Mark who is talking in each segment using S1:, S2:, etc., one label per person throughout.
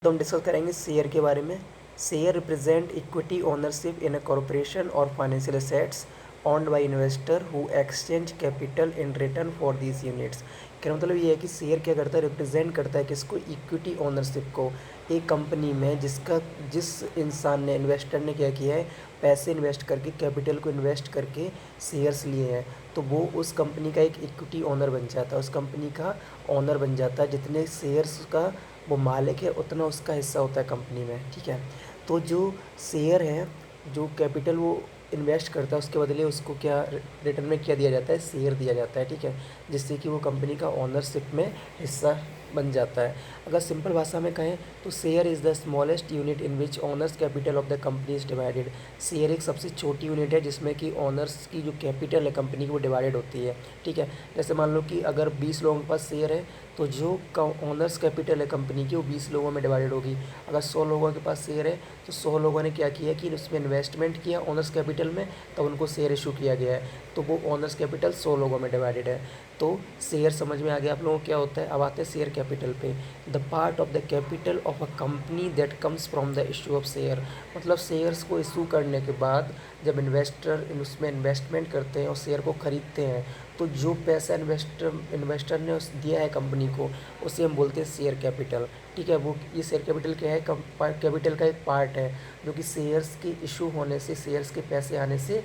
S1: तो हम डिस्कस करेंगे शेयर के बारे में। Share represent equity ownership in a corporation और financial assets owned by investor who exchange capital in return for these units। कहने मतलब ये है कि शेयर क्या करता है, रिप्रेजेंट करता है किसको, इक्विटी ओनरशिप को एक कंपनी में, जिस इंसान ने, इन्वेस्टर ने क्या किया है, पैसे इन्वेस्ट करके, कैपिटल को इन्वेस्ट करके शेयर्स लिए हैं, तो वो उस कंपनी का एक इक्विटी ओनर बन जाता है, उस कंपनी का ओनर बन जाता है। जितने शेयर्स का वो मालिक है उतना उसका हिस्सा होता है कंपनी में, ठीक है। तो जो शेयर है, जो कैपिटल वो इन्वेस्ट करता है, उसके बदले उसको क्या रिटर्न में क्या दिया जाता है, शेयर दिया जाता है, ठीक है, जिससे कि वो कंपनी का ओनरशिप में हिस्सा बन जाता है। अगर सिंपल भाषा में कहें तो share is the smallest unit in which owners capital of the company is divided. Share एक सबसे छोटी यूनिट है जिसमें कि ओनर्स की जो कैपिटल है कंपनी की वो डिवाइडेड होती है, ठीक है। जैसे मान लो कि अगर 20 लोगों के पास शेयर है तो जो ओनर्स कैपिटल है कंपनी की वो 20 लोगों में डिवाइडेड होगी। अगर 100 लोगों के पास शेयर है तो 100 लोगों ने क्या किया कि उसमें इन्वेस्टमेंट किया ओनर्स कैपिटल में, तब उनको शेयर इशू किया गया है, तो वो ओनर्स कैपिटल 100 लोगों में डिवाइडेड है। तो शेयर समझ में आ गया आप लोगों को क्या होता है। अब आते हैं शेयर कैपिटल पे। The part of the capital of a company that comes from the issue of share. मतलब शेयर्स को इशू करने के बाद जब इन्वेस्टर उसमें इन्वेस्टमेंट करते हैं और शेयर को ख़रीदते हैं, तो जो पैसा इन्वेस्टर ने उस दिया है कंपनी को, उसे हम बोलते हैं शेयर कैपिटल, ठीक है। वो ये शेयर कैपिटल क्या है, कैपिटल का एक पार्ट है जो कि शेयर्स के इशू होने से, शेयर्स के पैसे आने से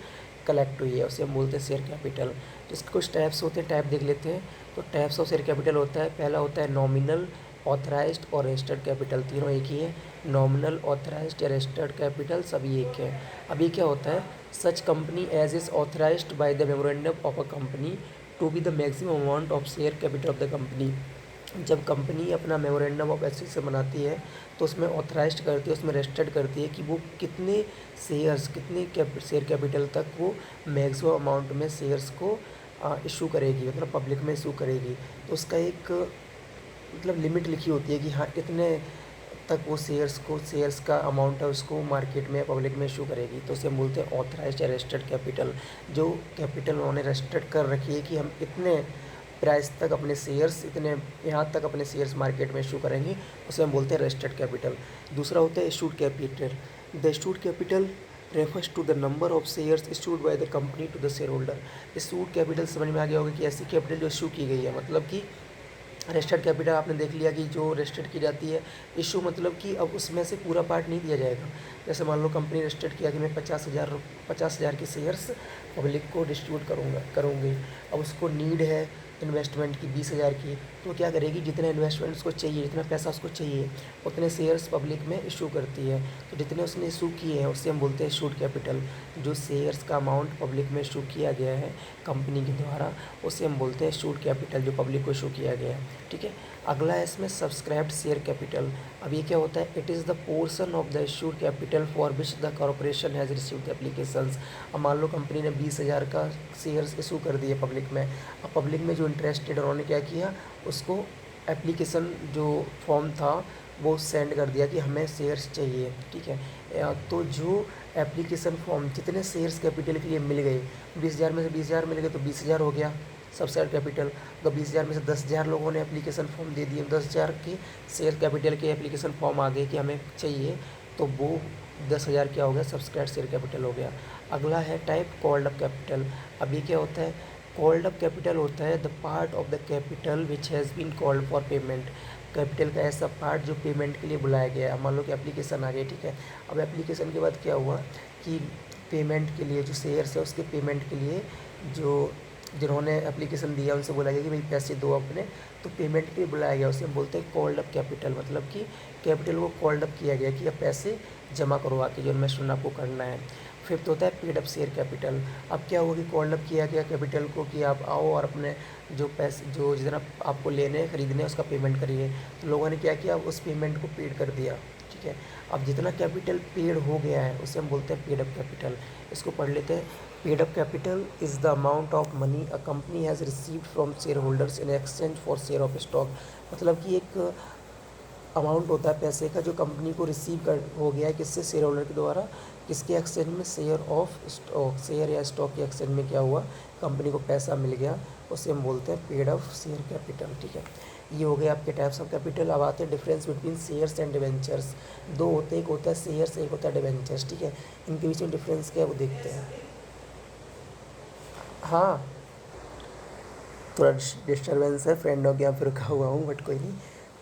S1: कलेक्ट हुई है, उसे हम बोलते हैं शेयर कैपिटल। तो इसके कुछ टाइप्स होते हैं, टाइप देख लेते हैं। तो टाइप्स ऑफ शेयर कैपिटल होता है, पहला होता है नॉमिनल, ऑथराइज्ड और रजिस्टर्ड कैपिटल, तीनों एक ही है। नॉमिनल, ऑथराइज्ड या रजिस्टर्ड कैपिटल सभी एक है। अभी क्या होता है, such company as is authorised by the memorandum of a company to be the maximum amount of share capital of the company. जब कंपनी अपना मेमोरेंडम ऑफ एसोसिएशन बनाती है तो उसमें ऑथराइज्ड करती है, उसमें रजिस्टर्ड करती है कि वो कितने शेयर्स, कितने शेयर कैपिटल तक वो मैक्सिमम अमाउंट में शेयर्स को इशू करेगी, मतलब पब्लिक में इशू करेगी। तो उसका एक मतलब लिमिट लिखी होती है कि हाँ इतने तक वो शेयर्स का अमाउंट है उसको मार्केट में, पब्लिक में इशू करेगी। तो उसे हम बोलते हैं ऑथराइज्ड या रजिस्टर्ड कैपिटल। जो कैपिटल उन्होंने रजिस्टर्ड कर रखी है कि हम इतने प्राइस तक अपने शेयर्स, इतने यहाँ तक अपने शेयर्स मार्केट में इशू करेंगे, उसे हम बोलते हैं रजिस्टर्ड कैपिटल। दूसरा होता है issued capital. The issued capital refers to the number of shares issued by the company to the share holder. Issued capital समझ में आ गया होगा कि ऐसी कैपिटल जो इशू की गई है, मतलब कि रजिस्टर्ड कैपिटल आपने देख लिया कि जो रजिस्टर्ड की जाती है। इशू मतलब कि अब उसमें से पूरा पार्ट नहीं दिया जाएगा। जैसे मान लो कंपनी रजिस्टर्ड किया कि मैं 50,000 के शेयर्स पब्लिक को डिस्ट्रीब्यूट करूँगी। अब उसको नीड है इन्वेस्टमेंट की 20,000 की, तो क्या करेगी, जितना इन्वेस्टमेंट उसको चाहिए, जितना पैसा उसको चाहिए, उतने शेयर्स पब्लिक में इशू करती है। तो जितने उसने इशू किए हैं उससे हम बोलते हैं इशूड कैपिटल। जो शेयर्स का अमाउंट पब्लिक में इशू किया गया है कंपनी के द्वारा, उसे हम बोलते हैं इशूड कैपिटल, जो पब्लिक को इशू किया गया है, ठीक है। अगला है इसमें सब्सक्राइब्ड शेयर कैपिटल। अब ये क्या होता है, it is the portion of the issued capital for which the corporation has received applications. अब मान लो कंपनी ने 20,000 का शेयर्स इशू कर दिए पब्लिक में। अब पब्लिक में जो इंटरेस्टेड उन्होंने क्या किया, उसको एप्लीकेशन जो फॉर्म था वो सेंड कर दिया कि हमें शेयर्स चाहिए, ठीक है। तो जो एप्लीकेशन फॉर्म जितने शेयर्स कैपिटल के लिए मिल गए, 20,000 में से 20,000 मिल गए तो 20,000 हो गया सबसे कैपिटल। अगर 20,000 में से 10,000 लोगों ने एप्लीकेशन फॉर्म दे दिए, 10,000 के शेयर कैपिटल के एप्लीकेशन फॉर्म आ गए कि हमें चाहिए, तो वो 10,000 क्या हो गया, सब्सक्राइब्ड शेयर कैपिटल हो गया। अगला है टाइप कॉल्ड अप कैपिटल। अब ये क्या होता है, कॉल्ड अप कैपिटल होता है the part of the capital which has been called for payment. Capital का ऐसा पार्ट जो पेमेंट के लिए बुलाया गया है। मान लो कि एप्लीकेशन आ गई, ठीक है। अब एप्लीकेशन के बाद क्या हुआ कि पेमेंट के लिए जो शेयर्स है उसके पेमेंट के लिए जो जिन्होंने एप्लीकेशन दिया उनसे बोला गया कि भाई पैसे दो अपने, तो पेमेंट के लिए बुलाया गया, उसे हम बोलते हैं कॉल्ड अप कैपिटल। मतलब कि कैपिटल को कॉल्ड अप किया गया कि अब पैसे जमा करो आके, जो इन्वेस्टमेंट आपको करना है। फिफ्थ होता है पेड अप शेयर कैपिटल। अब क्या हुआ कि कॉल्ड अप किया गया कैपिटल को कि आप आओ और अपने जो पैसे, जो जितना आपको लेने खरीदने उसका पेमेंट करिए। तो लोगों ने क्या किया, उस पेमेंट को पेड कर दिया, ठीक है। अब जितना कैपिटल पेड हो गया है उसे हम बोलते हैं पेड अप कैपिटल। इसको पढ़ लेते हैं। Paid up capital is the amount of money a company has received from share holders in exchange for share of stock. मतलब कि एक अमाउंट होता है पैसे का जो कंपनी को रिसीव कर हो गया है, किससे, शेयर होल्डर के द्वारा, किसके एक्सचेंज में, शेयर ऑफ स्टॉक, शेयर या स्टॉक के एक्सचेंज में क्या हुआ, कंपनी को पैसा मिल गया, उसे हम बोलते हैं पेड ऑफ शेयर कैपिटल, ठीक है। ये हो गए आपके टाइप्स ऑफ कैपिटल। अब आते हैं difference between shares and debentures. दो होते हैं, एक होता है शेयर्स, एक होता है डिवेंचर्स, ठीक है। इनके बीच में डिफरेंस क्या है वो देखते हैं। हाँ, थोड़ा डिस्टर्बेंस है, फ्रेंडों के यहाँ पे रुका हुआ हूँ, बट कोई नहीं।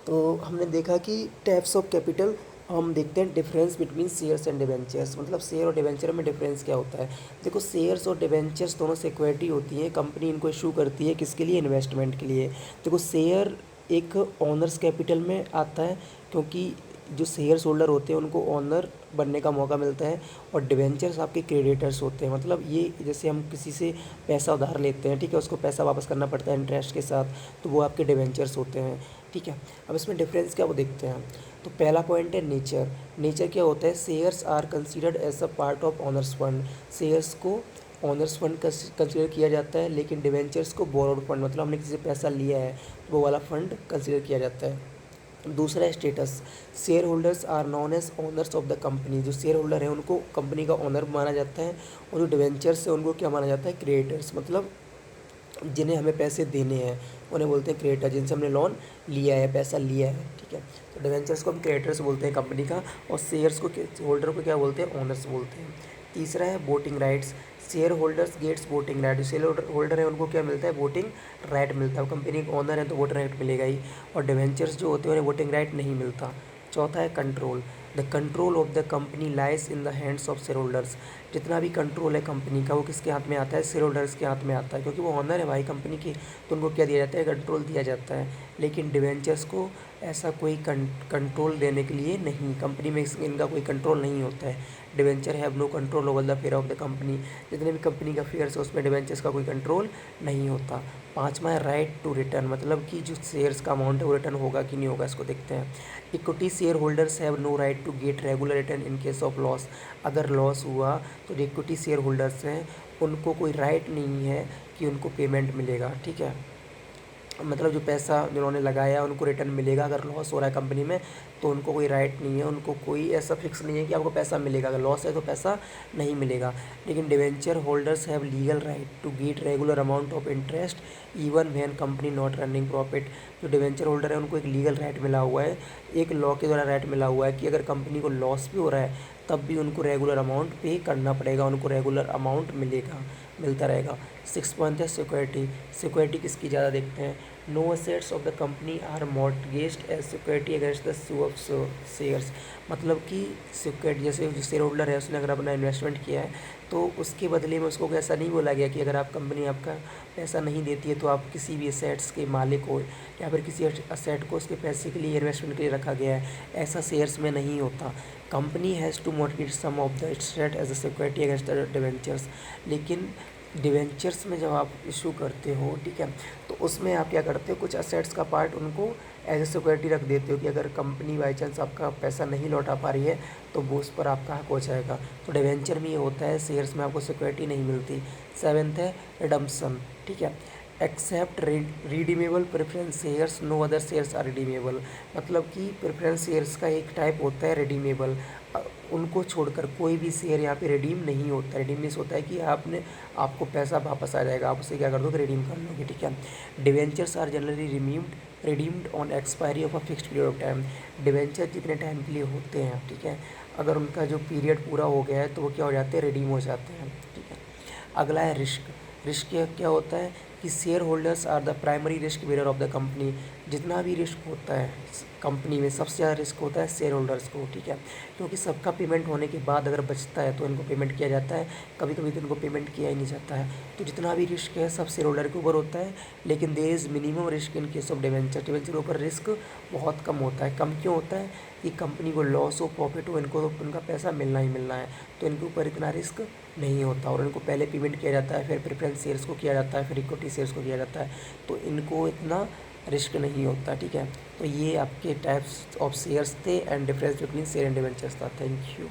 S1: तो हमने देखा कि टाइप्स ऑफ कैपिटल, हम देखते हैं difference between shares and debentures, मतलब शेयर और डिवेंचर में डिफरेंस क्या होता है। देखो, शेयर्स और डिवेंचर्स दोनों सिक्योरिटी होती है, कंपनी इनको इशू करती है, किसके लिए? इन्वेस्टमेंट के लिए। देखो, शेयर एक ओनर्स कैपिटल में आता है, क्योंकि जो शेयर्स होल्डर होते हैं उनको ओनर बनने का मौका मिलता है। और डिवेंचर्स आपके क्रेडिटर्स होते हैं, मतलब ये जैसे हम किसी से पैसा उधार लेते हैं, ठीक है, उसको पैसा वापस करना पड़ता है इंटरेस्ट के साथ, तो वो आपके डिवेंचर्स होते हैं, ठीक है। अब इसमें डिफरेंस क्या वो देखते हैं। तो पहला पॉइंट है नेचर। नेचर क्या होता है? Shares are considered as a part of owners fund. Shares को ओनर्स फंड कंसीडर किया जाता है, लेकिन डिवेंचर्स को बोरोड फंड, मतलब हमने किसी से पैसा लिया है तो वो वाला फंड कंसीडर किया जाता है। दूसरा है status. Share holders are known as owners of the company. जो शेयर होल्डर है उनको कंपनी का ओनर माना जाता है, और जो डिवेंचर्स है उनको क्या माना जाता है? क्रिएटर्स, मतलब जिन्हें हमें पैसे देने हैं उन्हें बोलते हैं क्रिएटर, जिनसे हमने लोन लिया है, पैसा लिया है, ठीक है। तो डिवेंचर्स को हम क्रिएटर्स बोलते हैं कंपनी का, और शेयर्स को, होल्डर को क्या बोलते हैं? ओनर्स बोलते हैं। तीसरा है voting rights. Share holders gets voting right. जो शेयर होल्डर है उनको क्या मिलता है? वोटिंग राइट मिलता है। कंपनी के ओनर है तो वोटिंग राइट मिलेगा ही, और डिवेंचर्स जो होते हैं उन्हें वोटिंग राइट नहीं मिलता। चौथा है control. The control of the company lies in the hands of share holders. जितना भी कंट्रोल है कंपनी का वो किसके हाथ में आता है? शेयर होल्डर्स के हाथ में आता है, क्योंकि वो ओनर है भाई कंपनी की, तो उनको क्या दिया जाता है? कंट्रोल दिया जाता है। लेकिन डिवेंचर्स को ऐसा कोई कंट्रोल देने के लिए नहीं, कंपनी में इनका कोई कंट्रोल नहीं होता है। Debenture have no control over the fair of the company. जितने भी कंपनी का फेयर्स है उसमें डिवेंचर्स का कोई कंट्रोल नहीं होता। पाँचवा है राइट टू रिटर्न, मतलब कि जो शेयर्स का अमाउंट है वो रिटर्न होगा कि नहीं होगा, इसको देखते हैं। Equity share holders have no right to get regular return in case of loss. अगर लॉस हुआ तो जो इक्विटी शेयर होल्डर्स हैं उनको कोई राइट नहीं है कि उनको पेमेंट मिलेगा, ठीक है। मतलब जो पैसा जिन्होंने लगाया उनको रिटर्न मिलेगा। अगर लॉस हो रहा है कंपनी में तो उनको कोई राइट नहीं है, उनको कोई ऐसा फिक्स नहीं है कि आपको पैसा मिलेगा, अगर लॉस है तो पैसा नहीं मिलेगा। लेकिन debenture holders have legal right to get regular amount of interest even when company not running profit. जो डिवेंचर होल्डर है उनको एक लीगल राइट मिला हुआ है, एक लॉ के द्वारा राइट मिला हुआ है कि अगर कंपनी को लॉस भी हो रहा है तब भी उनको रेगुलर अमाउंट पे करना पड़ेगा, उनको रेगुलर अमाउंट मिलता रहेगा। सिक्स पॉइंट है सिक्योरिटी। सिक्योरिटी किसकी ज़्यादा देखते हैं। No assets of the company are mortgaged as security against the issue of shares. मतलब कि सिक्योरिटी, जैसे जो शेयर होल्डर है उसने अगर अपना इन्वेस्टमेंट किया है तो उसके बदले में उसको ऐसा नहीं बोला गया कि अगर आप कंपनी आपका पैसा नहीं देती है तो आप किसी भी असेट्स के मालिक हो, या फिर किसी असेट को उसके पैसे के लिए, इन्वेस्टमेंट के लिए रखा गया है, ऐसा शेयर्स में नहीं होता। Company has to mortgage some of the asset as a security against the debentures. लेकिन डिवेंचर्स में जब आप इशू करते हो, ठीक है, तो उसमें आप क्या करते हो? कुछ असेट्स का पार्ट उनको एज ए सिक्योरिटी रख देते हो कि अगर कंपनी बाई चांस आपका पैसा नहीं लौटा पा रही है तो वो उस पर आपका हक हो जाएगा। तो डिवेंचर में ये होता है, शेयर्स में आपको सिक्योरिटी नहीं मिलती। सेवेंथ है रिडम्पशन, ठीक है। Except redeemable preference shares no other shares are redeemable. मतलब कि प्रेफरेंस शेयर्स का एक टाइप होता है रिडीमेबल, उनको छोड़कर कोई भी शेयर यहाँ पे रिडीम नहीं होता। रिडीम मीन्स होता है कि आपको पैसा वापस आ जाएगा, आप उसे क्या कर दोगे? रिडीम कर लोगे, ठीक है। Debentures are generally redeemed on expiry of a fixed period of time. Debenture जितने टाइम के लिए होते हैं, ठीक है, अगर उनका जो पीरियड पूरा हो गया है तो वो क्या हो जाते हैं? रिडीम हो जाते हैं, ठीक है। अगला है रिस्क। रिस्क क्या होता है कि share holders are the primary risk bearer of the company. जितना भी रिस्क होता है कंपनी में सबसे ज़्यादा रिस्क होता है शेयर होल्डर्स को, ठीक है, क्योंकि सबका पेमेंट होने के बाद अगर बचता है तो इनको पेमेंट किया जाता है, कभी कभी तो इनको पेमेंट किया ही नहीं जाता है। तो जितना भी रिस्क है सब शेयर होल्डर के ऊपर होता है, लेकिन there is minimum risk in case of debenture. Debenture के ऊपर रिस्क बहुत कम होता है। कम क्यों होता है? कि कंपनी को लॉस हो प्रॉफिट हो, इनको तो उनका पैसा मिलना ही मिलना है, तो इनके ऊपर इतना रिस्क नहीं होता, और इनको पहले पेमेंट किया जाता है, फिर प्रेफरेंस शेयर्स को किया जाता है, फिर इक्विटी शेयर्स को किया जाता है, तो इनको इतना रिस्क नहीं होता, ठीक है। तो ये आपके टाइप्स ऑफ शेयर्स थे and difference between share and debentures था। Thank you.